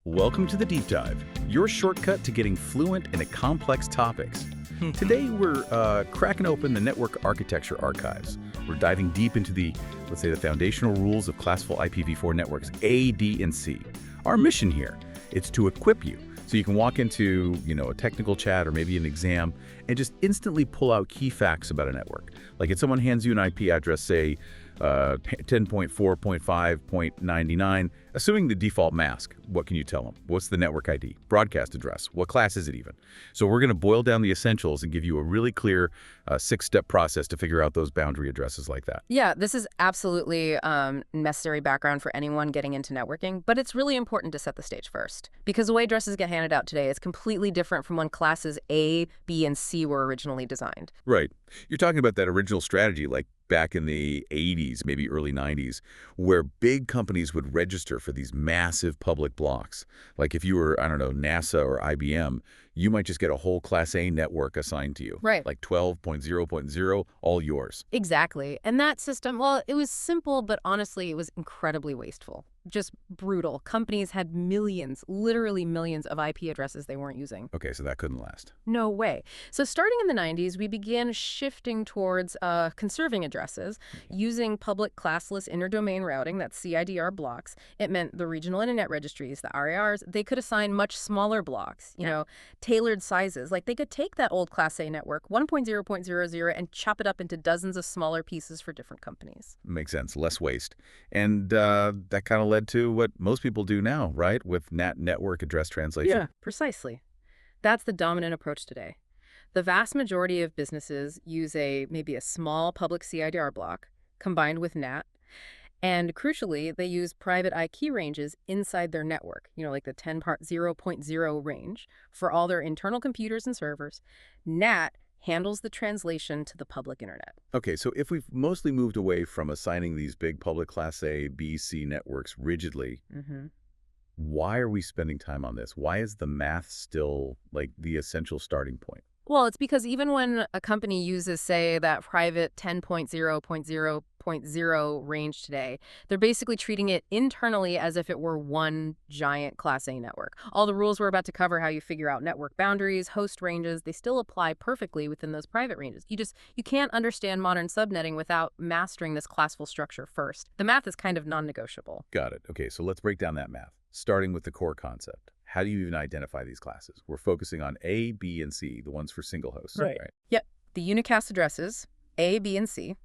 Welcome to the Deep Dive, your shortcut to getting fluent in complex topics. Today, we're cracking open the network architecture archives. We're diving deep into let's say, the foundational rules of classful IPv4 networks, A, D, and C. Our mission here, it's to equip you so you can walk into, a technical chat or maybe an exam and just instantly pull out key facts about a network. Like if someone hands you an IP address, say 10.4.5.99, assuming the default mask, what can you tell them? What's the network ID? Broadcast address? What class is it even? So we're going to boil down the essentials and give you a really clear 6-step process to figure out those boundary addresses like that. Yeah, this is absolutely necessary background for anyone getting into networking, but it's really important to set the stage first. Because the way addresses get handed out today is completely different from when classes A, B, and C were originally designed. Right. You're talking about that original strategy like back in the 80s, maybe early 90s, where big companies would register for these massive public blocks. Like if you were, I don't know, NASA or IBM, you might just get a whole Class A network assigned to you. Right. Like 12.0.0, all yours. Exactly. And that system, well, it was simple, but honestly, it was incredibly wasteful. Just brutal. Companies had millions, literally millions of IP addresses they weren't using. Okay, so that couldn't last. No way. So starting in the 90s, we began shifting towards conserving addresses using public classless inter-domain routing, that's CIDR blocks. It meant the regional internet registries, the RARs, they could assign much smaller blocks, tailored sizes. Like they could take that old Class A network, 1.0.00, and chop it up into dozens of smaller pieces for different companies. Makes sense. Less waste. And that kind of led to what most people do now, right? With NAT network address translation. Yeah, precisely. That's the dominant approach today. The vast majority of businesses use maybe a small public CIDR block combined with NAT. And crucially, they use private key ranges inside their network, like the 10.0.0 range for all their internal computers and servers. NAT handles the translation to the public internet. Okay, so if we've mostly moved away from assigning these big public Class A, B, C networks rigidly, why are we spending time on this? Why is the math still like the essential starting point? Well, it's because even when a company uses, say, that private 10.0.0.0 range today, they're basically treating it internally as if it were one giant Class A network. All the rules we're about to cover, how you figure out network boundaries, host ranges, they still apply perfectly within those private ranges. You can't understand modern subnetting without mastering this classful structure first. The math is kind of non-negotiable. Got it. Okay, so let's break down that math, starting with the core concept. How do you even identify these classes? We're focusing on A, B, and C, the ones for single hosts. Right. Yep. The unicast addresses, A, B, and C,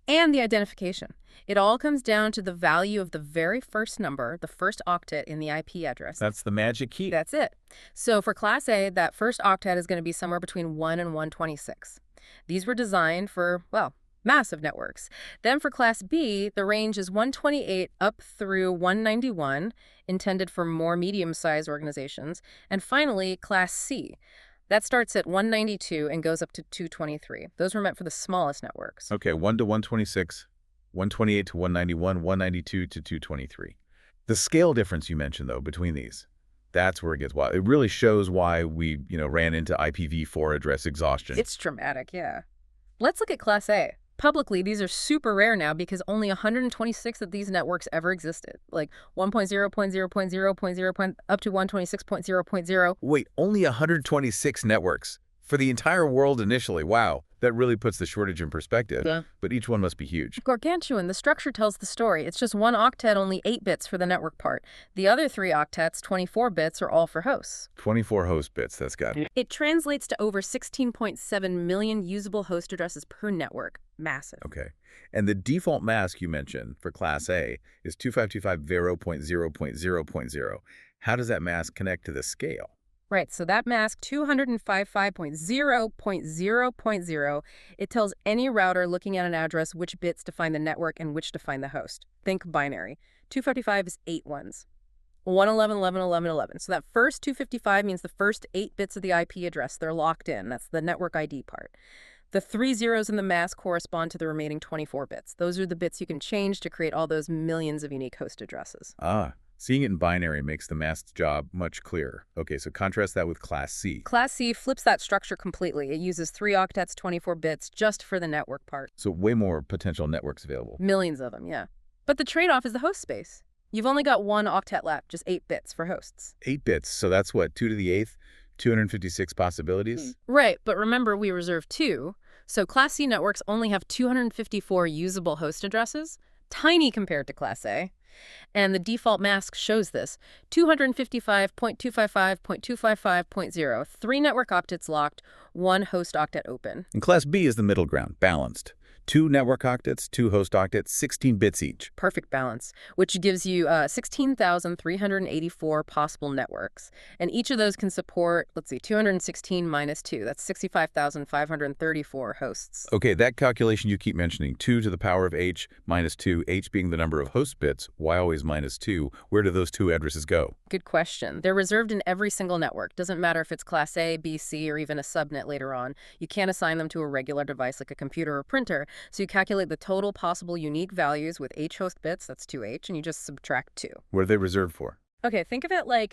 and the identification. It all comes down to the value of the very first number, the first octet in the IP address. That's the magic key. That's it. So for Class A, that first octet is going to be somewhere between 1 and 126. These were designed for, massive networks. Then for Class B, the range is 128 up through 191, intended for more medium-sized organizations. And finally, Class C. That starts at 192 and goes up to 223. Those were meant for the smallest networks. Okay, 1 to 126, 128 to 191, 192 to 223. The scale difference you mentioned, though, between these, that's where it gets wild. It really shows why we, ran into IPv4 address exhaustion. It's dramatic, yeah. Let's look at Class A. Publicly, these are super rare now because only 126 of these networks ever existed, like 1.0.0.0.0 up to 126.0.0. Wait, only 126 networks for the entire world initially. Wow, that really puts the shortage in perspective. Yeah. But each one must be huge. Gargantuan. The structure tells the story. It's just one octet, only 8 bits for the network part. The other 3 octets, 24 bits, are all for hosts. 24 host bits, that's got it. It translates to over 16.7 million usable host addresses per network. Massive. Okay. And the default mask you mentioned for Class A is 2525.0.0.0.0. How does that mask connect to the scale? Right, so that mask, 255.0.0.0, it tells any router looking at an address which bits define the network and which define the host. Think binary. 255 is 8 ones. 111, 11, 11, 11. So that first 255 means the first 8 bits of the IP address. They're locked in. That's the network ID part. The 3 zeros in the mask correspond to the remaining 24 bits. Those are the bits you can change to create all those millions of unique host addresses. Seeing it in binary makes the mask's job much clearer. Okay, so contrast that with Class C. Class C flips that structure completely. It uses 3 octets, 24 bits, just for the network part. So way more potential networks available. Millions of them, yeah. But the trade-off is the host space. You've only got one octet left, just 8 bits for hosts. 8 bits, so that's what, 2 to the 8th, 256 possibilities? Right, but remember we reserved 2, so Class C networks only have 254 usable host addresses, tiny compared to Class A. And the default mask shows this, 255.255.255.0, 3 network octets locked, 1 host octet open. And Class B is the middle ground, balanced. 2 network octets, 2 host octets, 16 bits each. Perfect balance, which gives you 16,384 possible networks. And each of those can support, 216 minus 2. That's 65,534 hosts. Okay, that calculation you keep mentioning, 2 to the power of h minus 2, h being the number of host bits, why always minus 2? Where do those 2 addresses go? Good question. They're reserved in every single network. Doesn't matter if it's Class A, B, C, or even a subnet later on. You can't assign them to a regular device like a computer or printer. So you calculate the total possible unique values with h host bits, that's 2h, and you just subtract 2. What are they reserved for? Okay, think of it like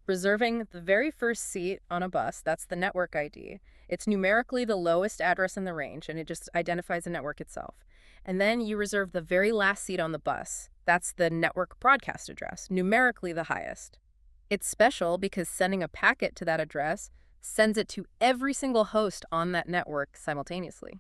reserving the very first seat on a bus, that's the network ID. It's numerically the lowest address in the range, and it just identifies the network itself. And then you reserve the very last seat on the bus. That's the network broadcast address, numerically the highest. It's special because sending a packet to that address sends it to every single host on that network simultaneously.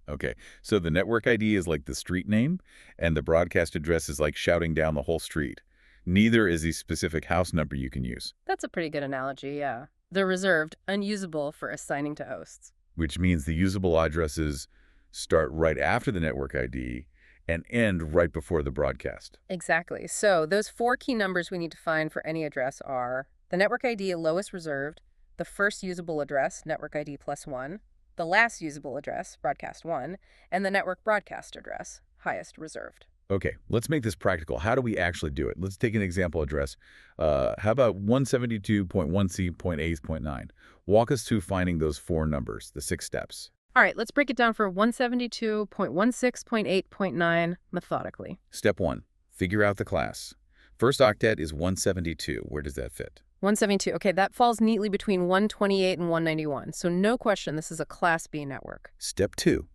Okay. So the network ID is like the street name, and the broadcast address is like shouting down the whole street. Neither is the specific house number you can use. That's a pretty good analogy, yeah. They're reserved, unusable for assigning to hosts. Which means the usable addresses start right after the network ID and end right before the broadcast. Exactly. So those 4 key numbers we need to find for any address are the network ID lowest reserved, the first usable address, network ID plus 1, the last usable address, broadcast 1, and the network broadcast address, highest reserved. Okay, let's make this practical. How do we actually do it? Let's take an example address. How about 172.1c.8.9? Walk us through finding those 4 numbers, the 6 steps. All right, let's break it down for 172.16.8.9 methodically. Step 1, figure out the class. First octet is 172. Where does that fit? 172. Okay, that falls neatly between 128 and 191. So no question, this is a Class B network. Step 2,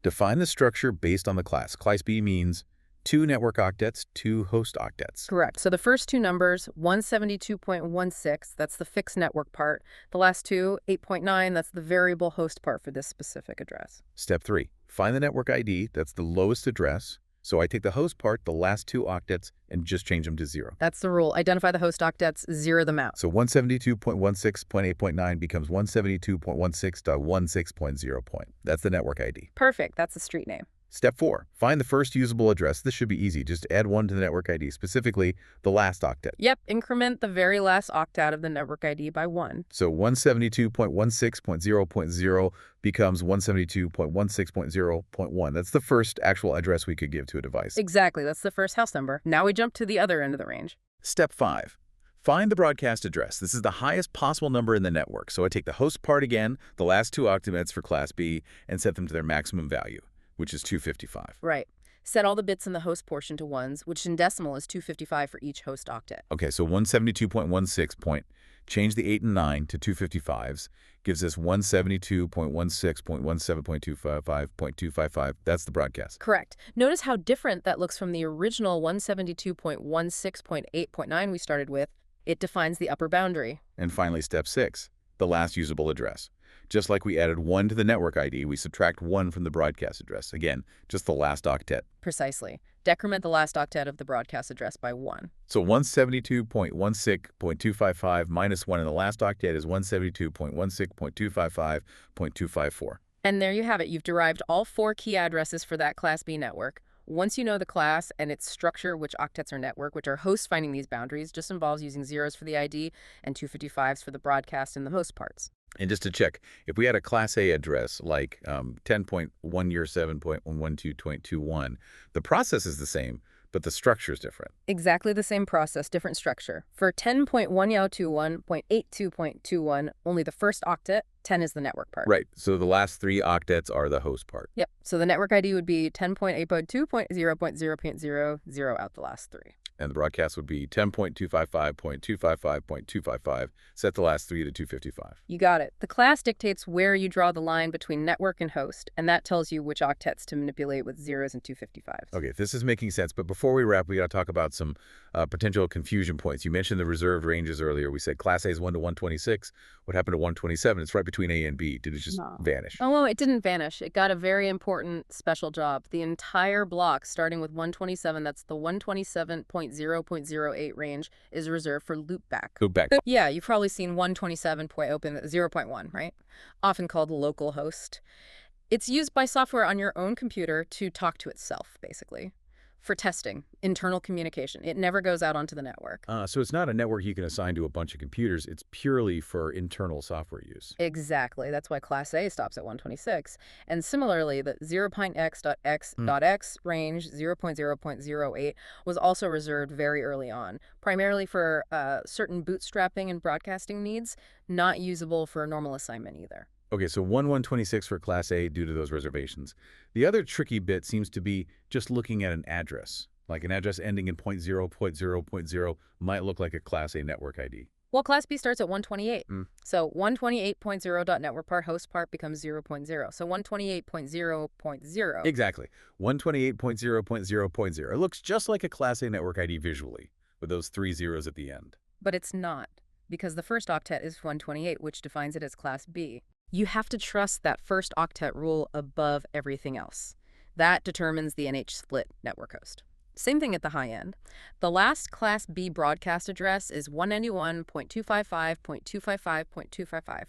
define the structure based on the class. Class B means 2 network octets, 2 host octets. Correct. So the first 2 numbers, 172.16, that's the fixed network part. The last 2, 8.9, that's the variable host part for this specific address. Step 3, find the network ID, that's the lowest address. So I take the host part, the last 2 octets, and just change them to 0. That's the rule. Identify the host octets, 0 them out. So 172.16.8.9 becomes 172.16.16.0. That's the network ID. Perfect. That's the street name. Step 4, find the first usable address. This should be easy. Just add 1 to the network ID, specifically the last octet. Yep, increment the very last octet of the network ID by 1. So 172.16.0.0 becomes 172.16.0.1. That's the first actual address we could give to a device. Exactly, that's the first house number. Now we jump to the other end of the range. Step 5, find the broadcast address. This is the highest possible number in the network. So I take the host part again, the last 2 octets for Class B, and set them to their maximum value, which is 255. Right. Set all the bits in the host portion to 1s, which in decimal is 255 for each host octet. Okay, so 172.16. Change the 8 and 9 to 255s, gives us 172.16.17.255.255. That's the broadcast. Correct. Notice how different that looks from the original 172.16.8.9 we started with. It defines the upper boundary. And finally, step 6, the last usable address. Just like we added 1 to the network ID, we subtract 1 from the broadcast address. Again, just the last octet. Precisely. Decrement the last octet of the broadcast address by 1. So 172.16.255 minus 1 in the last octet is 172.16.255.254. And there you have it. You've derived all 4 key addresses for that Class B network. Once you know the class and its structure, which octets are network, which are hosts finding these boundaries, just involves using 0s for the ID and 255s for the broadcast and the host parts. And just to check, if we had a Class A address like 10.1-7.112.21, the process is the same, but the structure is different. Exactly the same process, different structure. For 10.1.21.82.21, only the first octet, 10 is the network part. Right. So the last 3 octets are the host part. Yep. So the network ID would be 10.8.2.0.0.00 out the last 3. And the broadcast would be 10.255.255.255, set the last 3 to 255. You got it. The class dictates where you draw the line between network and host, and that tells you which octets to manipulate with 0s and 255s. Okay, this is making sense, but before we wrap, we got to talk about some potential confusion points. You mentioned the reserved ranges earlier. We said class A is 1 to 126. What happened to 127? It's right between A and B. Did it just vanish? Oh, well, it didn't vanish. It got a very important special job. The entire block, starting with 127, that's the 127.0.08 range, is reserved for loopback. Loopback. Yeah, you've probably seen 127.0.1, right? Often called localhost. It's used by software on your own computer to talk to itself, basically, for testing, internal communication. It never goes out onto the network. So it's not a network you can assign to a bunch of computers. It's purely for internal software use. Exactly. That's why Class A stops at 126. And similarly, the 0.x.x.x range, 0.0.08, was also reserved very early on, primarily for certain bootstrapping and broadcasting needs, not usable for a normal assignment either. Okay, so 126 for Class A due to those reservations. The other tricky bit seems to be just looking at an address. Like an address ending in .0.0.0 might look like a Class A network ID. Well, Class B starts at 128. So 128.0.network part host part becomes 0.0. So 128.0.0. Exactly. 128.0.0.0. It looks just like a Class A network ID visually, with those 3 zeros at the end. But it's not, because the first octet is 128, which defines it as Class B. You have to trust that first octet rule above everything else. That determines the NH split network host. Same thing at the high end. The last Class B broadcast address is 191.255.255.255.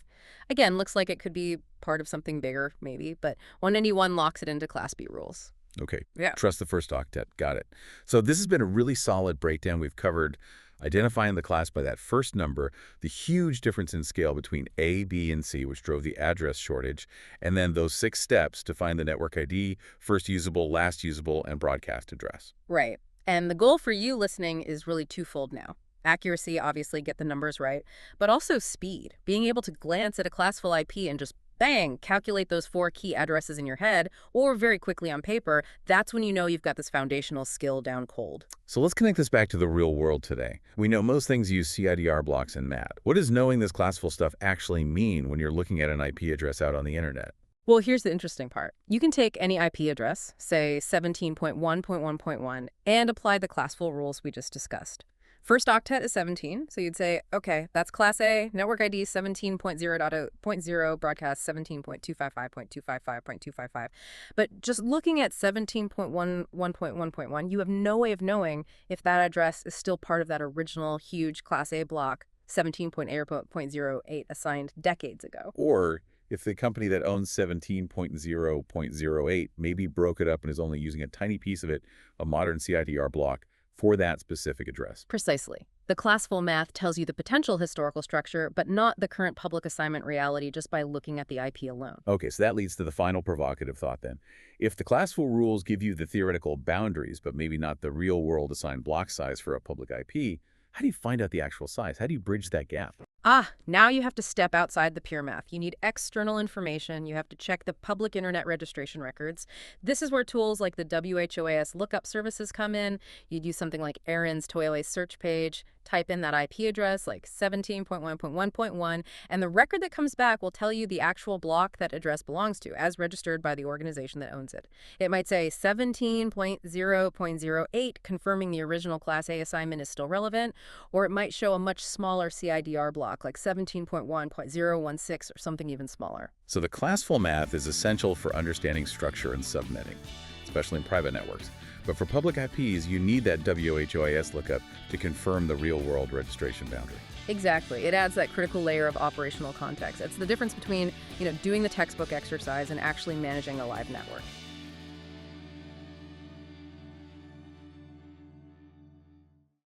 Again, looks like it could be part of something bigger, maybe, but 191 locks it into Class B rules. Okay. Yeah. Trust the first octet. Got it. So this has been a really solid breakdown. We've covered identifying the class by that first number, the huge difference in scale between A, B, and C, which drove the address shortage, and then those 6 steps to find the network ID, first usable, last usable, and broadcast address. Right. And the goal for you listening is really twofold now. Accuracy, obviously, get the numbers right, but also speed, being able to glance at a classful IP and just bang, calculate those 4 key addresses in your head or very quickly on paper. That's when you know you've got this foundational skill down cold. So let's connect this back to the real world today. We know most things use CIDR blocks and MAT. What does knowing this classful stuff actually mean when you're looking at an IP address out on the internet? Well, here's the interesting part. You can take any IP address, say 17.1.1.1, and apply the classful rules we just discussed. First octet is 17, so you'd say, okay, that's Class A, network ID 17.0.0, broadcast 17.255.255.255. But just looking at 17.1.1.1, you have no way of knowing if that address is still part of that original huge Class A block, 17.0.08 assigned decades ago. Or if the company that owns 17.0.08 maybe broke it up and is only using a tiny piece of it, a modern CIDR block, for that specific address. Precisely. The classful math tells you the potential historical structure, but not the current public assignment reality just by looking at the IP alone. Okay, so that leads to the final provocative thought then. If the classful rules give you the theoretical boundaries, but maybe not the real-world assigned block size for a public IP, how do you find out the actual size? How do you bridge that gap? Now you have to step outside the pure math. You need external information. You have to check the public internet registration records. This is where tools like the WHOAS lookup services come in. You'd use something like Aaron's TOILA search page, type in that IP address like 17.1.1.1, and the record that comes back will tell you the actual block that address belongs to, as registered by the organization that owns it. It might say 17.0.08, confirming the original Class A assignment is still relevant, or it might show a much smaller CIDR block, like 17.1.016 or something even smaller. So the classful math is essential for understanding structure and subnetting, especially in private networks. But for public IPs, you need that WHOAS lookup to confirm the real-world registration boundary. Exactly. It adds that critical layer of operational context. It's the difference between, doing the textbook exercise and actually managing a live network.